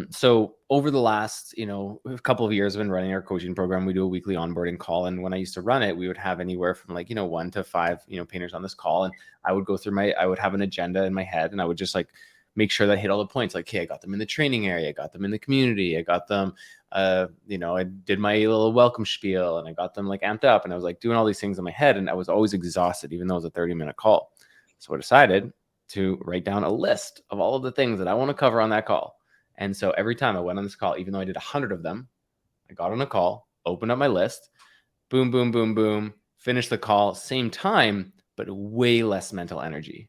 So over the last, a couple of years, I've been running our coaching program. We do a weekly onboarding call. And when I used to run it, we would have anywhere from like, 1 to 5, painters on this call. And I would go through I would have an agenda in my head, and I would just like make sure that I hit all the points. Like, hey, I got them in the training area. I got them in the community. I got them, I did my little welcome spiel, and I got them like amped up, and I was like doing all these things in my head, and I was always exhausted, even though it was a 30-minute call. So I decided to write down a list of all of the things that I want to cover on that call. And so every time I went on this call, even though I did 100 of them, I got on a call, opened up my list, boom, boom, boom, boom, finished the call, same time, but way less mental energy.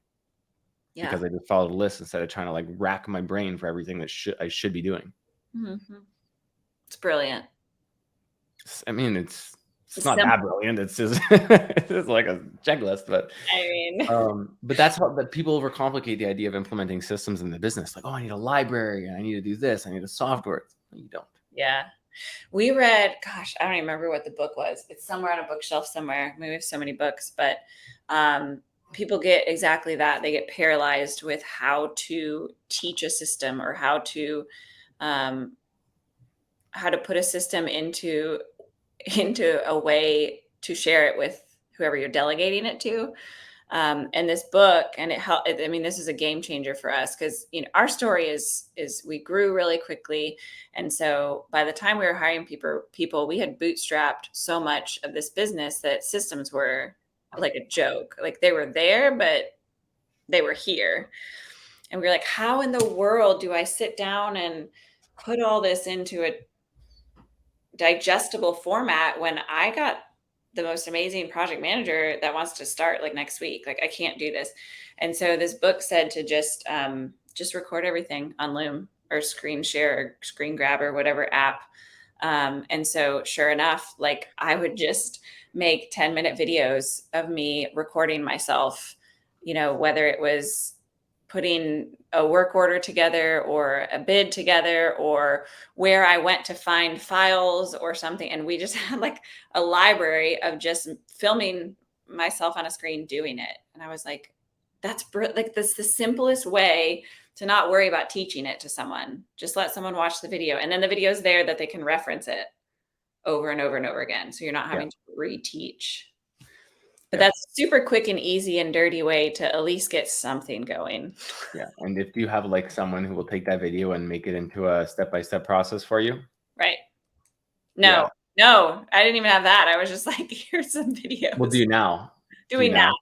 Yeah. Because I just followed a list instead of trying to like rack my brain for everything that I should be doing. Mm-hmm. It's brilliant. It's not that brilliant. It's just it's like a checklist, but but that's how that people overcomplicate the idea of implementing systems in the business. Like, oh, I need a library, and I need to do this, I need a software. You don't. Yeah. We read, gosh, I don't even remember what the book was. It's somewhere on a bookshelf somewhere. We have so many books, but people get exactly that. They get paralyzed with how to teach a system or how to put a system into a way to share it with whoever you're delegating it to. And this book, and it helped. This is a game changer for us because, our story is we grew really quickly. And so by the time we were hiring people, we had bootstrapped so much of this business that systems were like a joke. Like they were there, but they were here. And we were like, how in the world do I sit down and put all this into a digestible format when I got the most amazing project manager that wants to start like next week? Like I can't do this. And so this book said to just record everything on Loom or screen share or screen grab or whatever app. And so sure enough, like I would just make 10-minute videos of me recording myself, whether it was putting a work order together or a bid together or where I went to find files or something. And we just had like a library of just filming myself on a screen doing it. And I was like, that's the simplest way to not worry about teaching it to someone. Just let someone watch the video. And then the video is there that they can reference it over and over and over again. So you're not having to reteach. But that's a super quick and easy and dirty way to at least get something going. Yeah. And if you have like someone who will take that video and make it into a step-by-step process for you. Right. No, I didn't even have that. I was just like, here's some videos. Well, do you now? Do we now?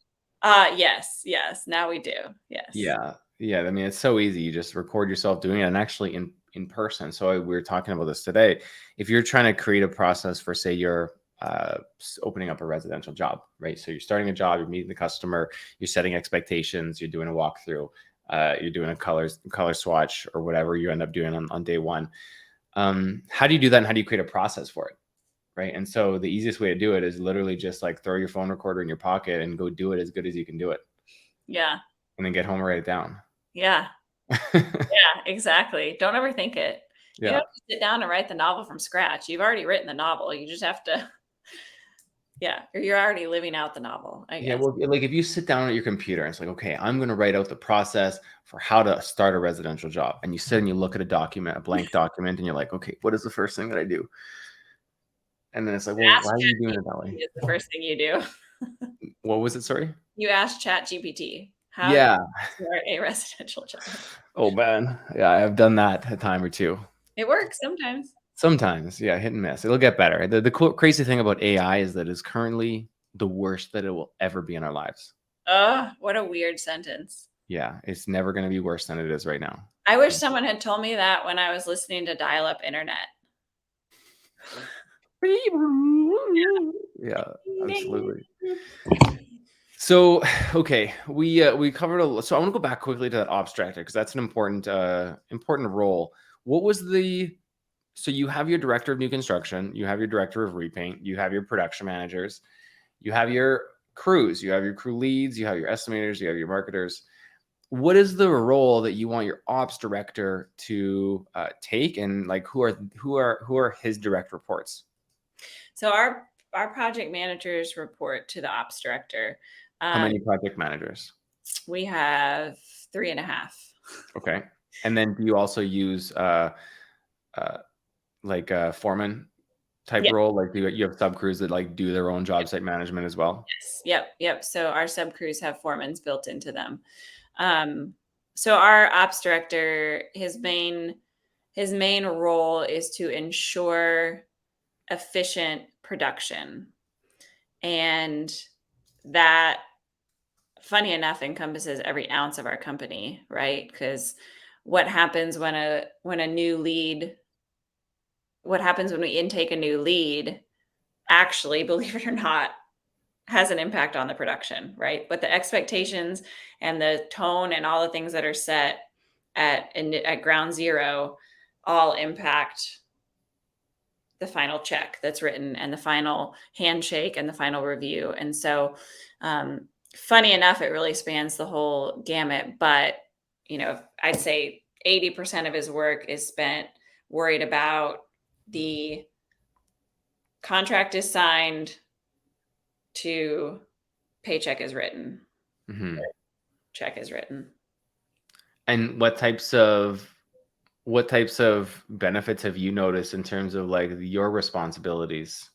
Yes. Now we do. Yes. Yeah. It's so easy. You just record yourself doing it, and actually in person. So we were talking about this today. If you're trying to create a process for, say, you're opening up a residential job, right? So you're starting a job, you're meeting the customer, you're setting expectations, you're doing a walkthrough, you're doing a color swatch or whatever you end up doing on day one. How do you do that, and how do you create a process for it? Right. And so the easiest way to do it is literally just like throw your phone recorder in your pocket and go do it as good as you can do it. Yeah. and then get home and write it down. Yeah. Yeah, exactly. Don't overthink it. You don't Yeah. have to sit down and write the novel from scratch. You've already written the novel. You just have to, yeah, or you're already living out the novel, I Yeah, guess. well, like if you sit down at your computer and it's like, okay, I'm going to write out the process for how to start a residential job. And you sit and you look at a document, a blank document, and you're like, okay, what is the first thing that I do? And then it's like, well, Ask why are you doing it that ChatGPT way? is the first thing you do. What was it? Sorry. You ask ChatGPT, how to Yeah. start a residential job. Oh man. Yeah, I've done that a time or two. It works sometimes. Sometimes, yeah, hit and miss. It'll get better. The crazy thing about AI is that it's currently the worst that it will ever be in our lives. Oh, what a weird sentence. Yeah, it's never going to be worse than it is right now. I wish someone had told me that when I was listening to dial-up internet. Yeah, absolutely. So, okay, we covered so I want to go back quickly to that ops director because that's an important role. What was so you have your director of new construction, you have your director of repaint, you have your production managers, you have your crews, you have your crew leads, you have your estimators, you have your marketers. What is the role that you want your ops director to take, and like who are his direct reports? So our project managers report to the ops director. How Um, many project managers? we have 3.5. Okay. And then do you also use uh like a foreman type Yeah. role? Like do you have sub crews that like do their own job site management as well? Yes. Yep. Yep. So our sub crews have foremans built into them. Um, so our ops director, his main role is to ensure efficient production, and that, funny enough, encompasses every ounce of our company, right? Because what happens when a new lead, what happens when we intake a new lead, actually, believe it or not, has an impact on the production, right? But the expectations and the tone and all the things that are set at ground zero all impact the final check that's written and the final handshake and the final review. And so, funny enough, it really spans the whole gamut. But I'd say 80% of his work is spent worried about the contract is signed to paycheck is written, Hmm. check is written. And what types of benefits have you noticed in terms of like your responsibilities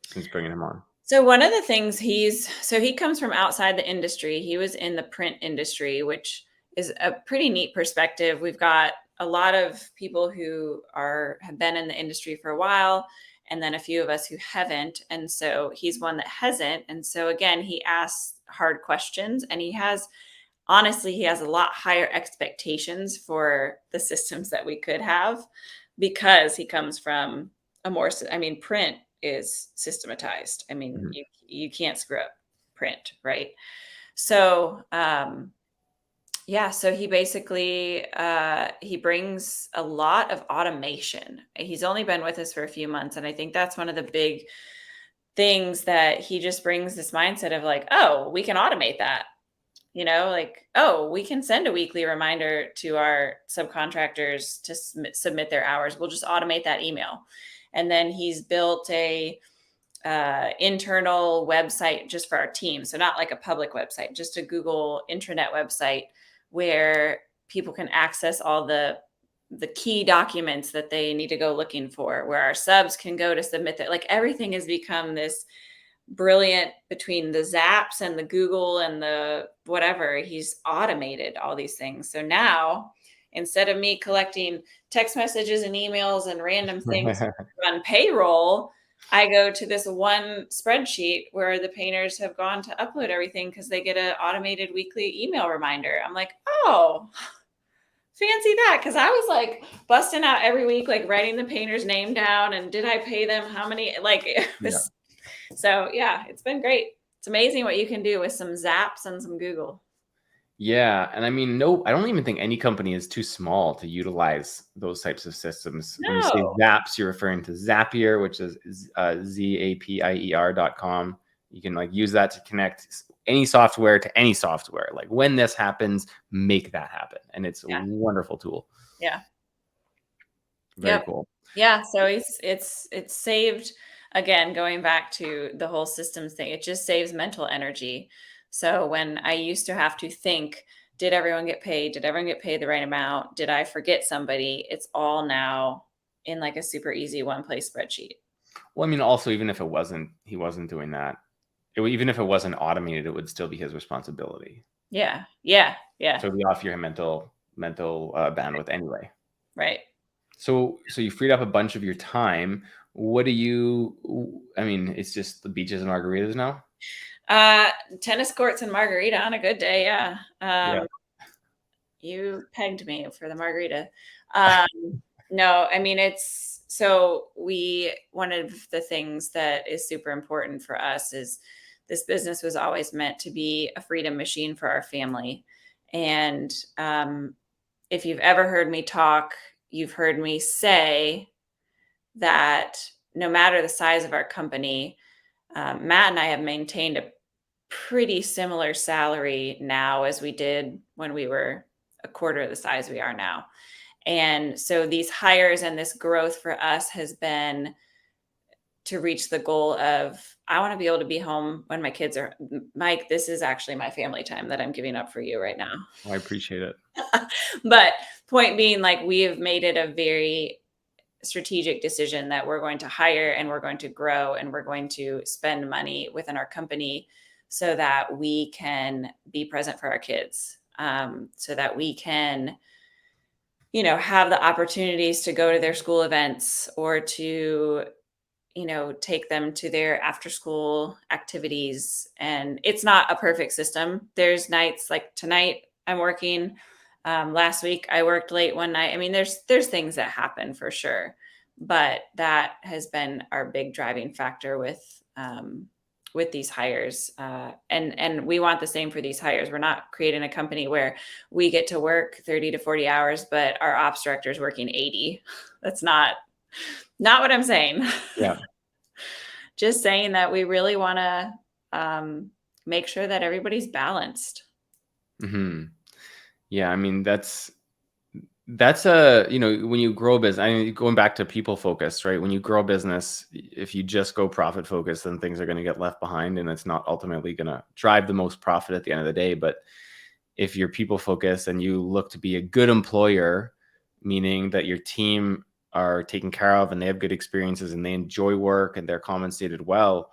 since bringing him on? So one of the things he comes from outside the industry. He was in the print industry, which is a pretty neat perspective. We've got a lot of people who have been in the industry for a while, and then a few of us who haven't. And so he's one that hasn't. And so again, he asks hard questions, and honestly, he has a lot higher expectations for the systems that we could have, because he comes from print is systematized. I mean, Mhm. you can't screw up print, right? So, yeah, so he basically he brings a lot of automation. He's only been with us for a few months, and I think that's one of the big things, that he just brings this mindset of like, oh, we can automate that. Like, oh, we can send a weekly reminder to our subcontractors to submit their hours. We'll just automate that email. And then he's built a internal website just for our team. So not like a public website, just a Google intranet website where people can access all the key documents that they need to go looking for, where our subs can go to submit that. Like, everything has become this brilliant, between the Zaps and the Google and the whatever. He's automated all these things. So now, instead of me collecting text messages and emails and random things to run payroll, I go to this one spreadsheet where the painters have gone to upload everything, because they get an automated weekly email reminder. I'm like, oh, fancy that. Because I was like busting out every week, like writing the painter's name down, and did I pay them how many, like, it Yeah. was. So yeah, it's been great. It's amazing what you can do with some Zaps and some Google. Yeah, and I mean, no, I don't even think any company is too small to utilize those types of systems. When you say No. Zaps, you're referring to Zapier, which is zapier.com. You can like use that to connect any software to any software. Like when this happens, make that happen. And it's a Yeah. wonderful tool. Yeah. Very Yep. cool. Yeah. So it's saved, again, going back to the whole systems thing, it just saves mental energy. So when I used to have to think, did everyone get paid? Did everyone get paid the right amount? Did I forget somebody? It's all now in like a super easy one place spreadsheet. Well, I mean, also, even if he wasn't doing that, even if it wasn't automated, it would still be his responsibility. Yeah. Yeah. Yeah. So it'd be off your mental bandwidth anyway. Right. So you freed up a bunch of your time. What do you? I mean, it's just the beaches and margaritas now. Uh, Tennis courts and margarita on a good day. Yeah. Yeah. You pegged me for the margarita. Um, no, I mean, it's so one of the things that is super important for us is this business was always meant to be a freedom machine for our family. And if you've ever heard me talk, you've heard me say that no matter the size of our company, Matt and I have maintained a pretty similar salary now as we did when we were a quarter of the size we are now. And so these hires and this growth for us has been to reach the goal of I want to be able to be home when my kids are. Mike, this is actually my family time that I'm giving up for you right now. Well, I appreciate it. But point being, like, we have made it a very strategic decision that we're going to hire and we're going to grow and we're going to spend money within our company so that we can be present for our kids, so that we can, have the opportunities to go to their school events or to, take them to their after school activities. And it's not a perfect system. There's nights like tonight I'm working. Last week I worked late one night. I mean, there's things that happen for sure, but that has been our big driving factor with these hires. And we want the same for these hires. We're not creating a company where we get to work 30 to 40 hours, but our ops director is working 80. That's not what I'm saying. Yeah. Just saying that we really want to make sure that everybody's balanced. Hmm. Yeah. I mean, that's a, when you grow a business, I mean, going back to people focused, right? When you grow a business, if you just go profit focused, then things are going to get left behind and it's not ultimately going to drive the most profit at the end of the day. But if you're people focused and you look to be a good employer, meaning that your team are taken care of and they have good experiences and they enjoy work and they're compensated well,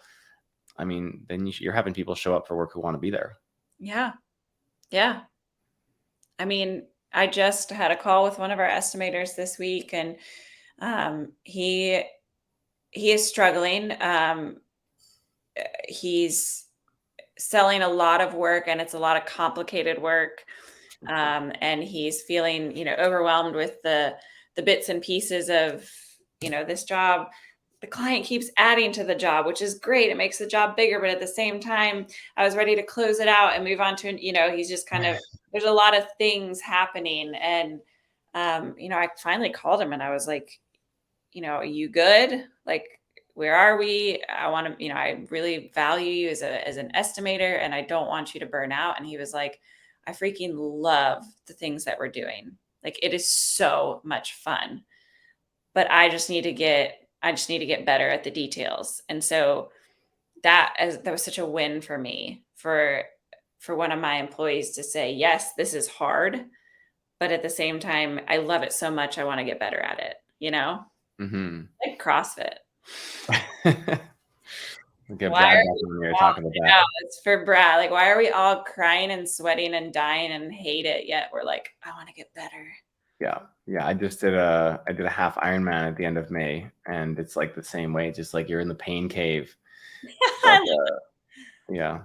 I mean, then you're having people show up for work who want to be there. Yeah. Yeah. I mean, I just had a call with one of our estimators this week, and he is struggling. He's selling a lot of work, and it's a lot of complicated work. And he's feeling, overwhelmed with the bits and pieces of, this job. The client keeps adding to the job, which is great. It makes the job bigger, but at the same time, I was ready to close it out and move on to, he's just kind of, there's a lot of things happening. And, I finally called him and I was like, are you good? Like, where are we? I want to, I really value you as an estimator and I don't want you to burn out. And he was like, I freaking love the things that we're doing. Like, it is so much fun, but I just need to get better at the details. And so that was such a win for me for one of my employees to say, yes, this is hard, but at the same time, I love it so much. I want to get better at it, Mm-hmm. like CrossFit. Get Why Brad are back we when we were all, talking about I know, that. it's for Brad. Like, why are we all crying and sweating and dying and hate it? Yet we're like, I want to get better. Yeah. Yeah. I did a half Ironman at the end of May and it's like the same way, just like you're in the pain cave. But yeah.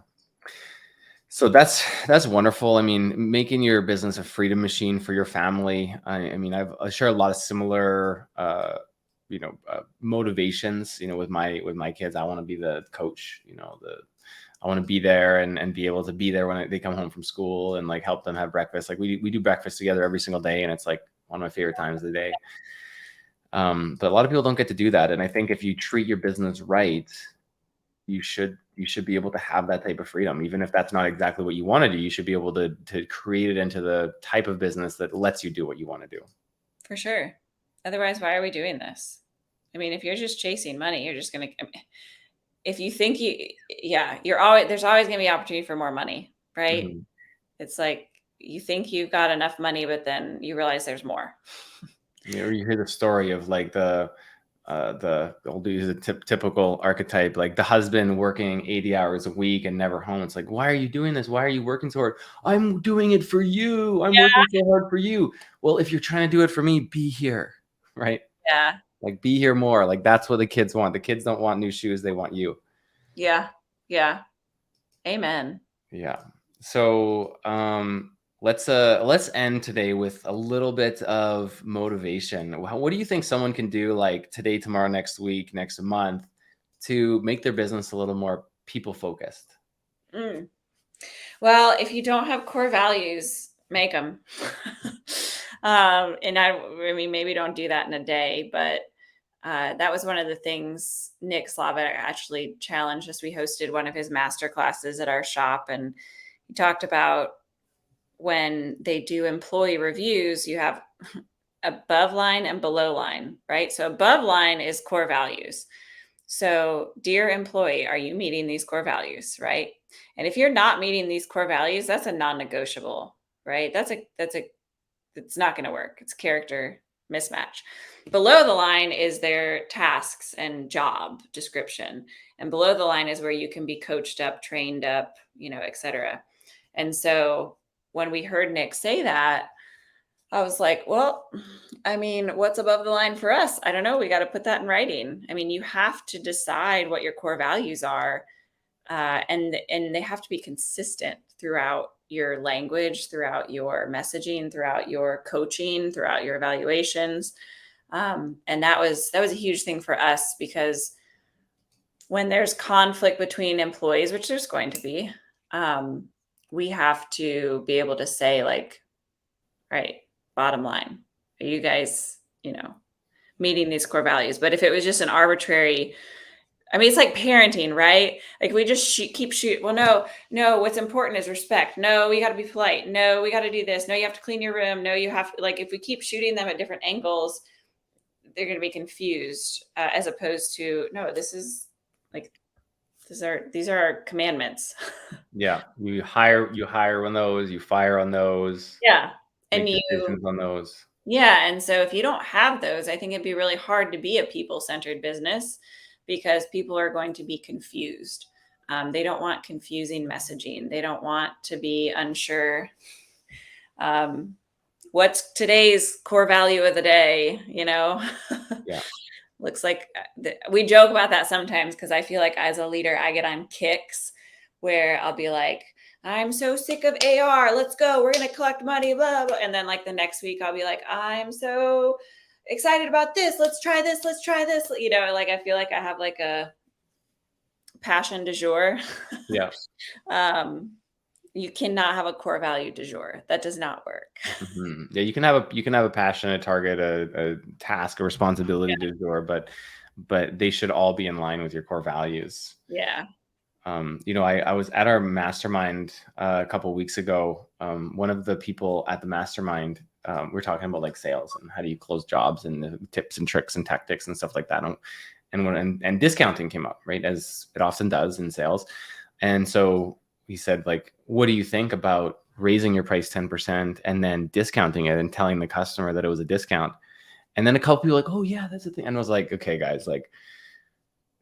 So that's wonderful. I mean, making your business a freedom machine for your family. I mean, I share a lot of similar motivations, with my kids. I want to be the coach, I want to be there and be able to be there when they come home from school and like help them have breakfast. Like we do breakfast together every single day and it's like one of my favorite times of the day. But a lot of people don't get to do that. And I think if you treat your business right, you should you should be able to have that type of freedom. Even if that's not exactly what you want to do, you should be able to create it into the type of business that lets you do what you want to do. For sure. Otherwise, why are we doing this? I mean, if you're just chasing money, you're just going to, if you think there's always going to be opportunity for more money, right? Mm-hmm. It's like you think you've got enough money, but then you realize there's more. You hear the story of like I'll use a typical archetype, like the husband working 80 hours a week and never home. It's like, why are you doing this? Why are you working so hard? I'm doing it for you. I'm working so hard for you. Well, if you're trying to do it for me, be here, right? Yeah. Like be here more. Like that's what the kids want. The kids don't want new shoes. They want you. Yeah. Yeah. Amen. Yeah. So let's end today with a little bit of motivation. What do you think someone can do like today, tomorrow, next week, next month to make their business a little more people focused? Mm. Well, if you don't have core values, make them. And I mean, maybe don't do that in a day, but that was one of the things Nick Slavic actually challenged us. We hosted one of his master classes at our shop, and he talked about when they do employee reviews, you have above line and below line, right? So above line is core values. So, dear employee, are you meeting these core values, right? And if you're not meeting these core values, that's a non-negotiable, right? It's not going to work. It's character mismatch. Below the line is their tasks and job description. And below the line is where you can be coached up, trained up, et cetera. And so when we heard Nick say that, I was like, well, I mean, what's above the line for us? I don't know. We got to put that in writing. I mean, you have to decide what your core values are, and they have to be consistent throughout your language, throughout your messaging, throughout your coaching, throughout your evaluations. And that was a huge thing for us, because when there's conflict between employees, which there's going to be, we have to be able to say, like, right, bottom line, are you guys, meeting these core values? But if it was just an arbitrary, I mean, it's like parenting, right? Like we just keep shooting. Well, no, what's important is respect. No, we got to be polite. No, we got to do this. No, you have to clean your room. No, you have, like, if we keep shooting them at different angles, they're going to be confused, as opposed to, no, this is like, these are our commandments. Yeah. You hire on those, you fire on those, Yeah. make And decisions on those. yeah. And so if you don't have those, I think it'd be really hard to be a people-centered business, because people are going to be confused. They don't want confusing messaging. They don't want to be unsure. What's today's core value of the day? Yeah. Looks like we joke about that sometimes, because I feel like as a leader, I get on kicks where I'll be like, I'm so sick of AR. Let's go. We're going to collect money, blah, blah. And then like the next week, I'll be like, I'm so excited about this. Let's try this. Let's try this. Like I feel like I have like a passion du jour. Yeah. You cannot have a core value du jour. That does not work. Mm-hmm. Yeah, you can have a passion, a target, a task, a responsibility to do, but they should all be in line with your core values. Yeah. I was at our mastermind a couple of weeks ago. One of the people at the mastermind, we're talking about like sales and how do you close jobs and the tips and tricks and tactics and stuff like that. And discounting came up, right, as it often does in sales. And so he said, like, what do you think about raising your price 10% and then discounting it and telling the customer that it was a discount? And then a couple people like, oh yeah, that's the thing. And I was like, okay, guys, like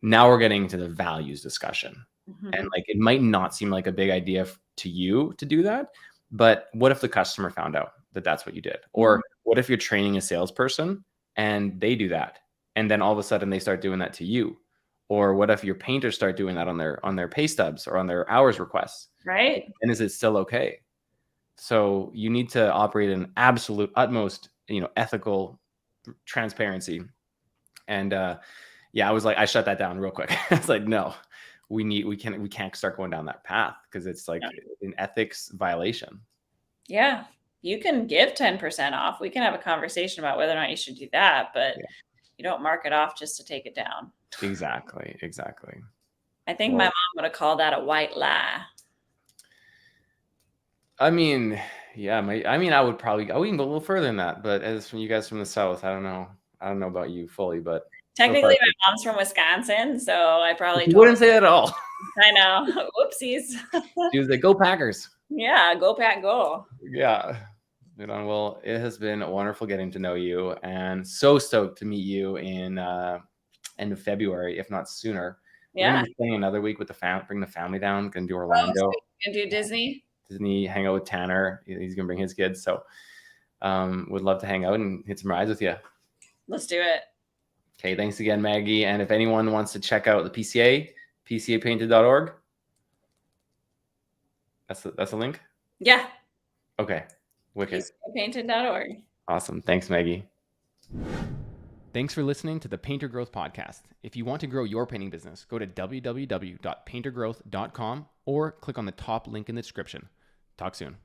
now we're getting into the values discussion. Mm-hmm. And like, it might not seem like a big idea to you to do that, but what if the customer found out that that's what you did? Or what if you're training a salesperson and they do that, and then all of a sudden they start doing that to you? Or what if your painters start doing that on their pay stubs or on their hours requests? Right. And is it still okay? So you need to operate in absolute utmost, ethical transparency. And yeah, I was like, I shut that down real quick. I was like, no, we can't start going down that path, because it's like an ethics violation. Yeah. You can give 10% off. We can have a conversation about whether or not you should do that, but you don't mark it off just to take it down. Exactly. I think my Well, mom would have called that a white lie. I mean, yeah, I would probably, I would even go a little further than that, but as from you guys from the South, I don't know. I don't know about you fully, but so far, Technically, my mom's from Wisconsin, so I probably you told wouldn't say that at all. her. I know. Whoopsies. She was like, "Go Packers." Yeah, go Pack, go. Yeah. You know, well, it has been wonderful getting to know you, and so stoked to meet you in end of February, if not sooner. We're Yeah. gonna be spending another week with the bring the family down, gonna do Oh, so Orlando, you can do Disney? Disney, hang out with Tanner. He's gonna bring his kids, so would love to hang out and hit some rides with you. Let's do it. Okay, thanks again, Maggie. And if anyone wants to check out the PCA, pcapainted.org. That's a link. Yeah. Okay, wicked. PCApainted.org. Awesome. Thanks, Maggie. Thanks for listening to the Painter Growth Podcast. If you want to grow your painting business, go to www.paintergrowth.com or click on the top link in the description. Talk soon.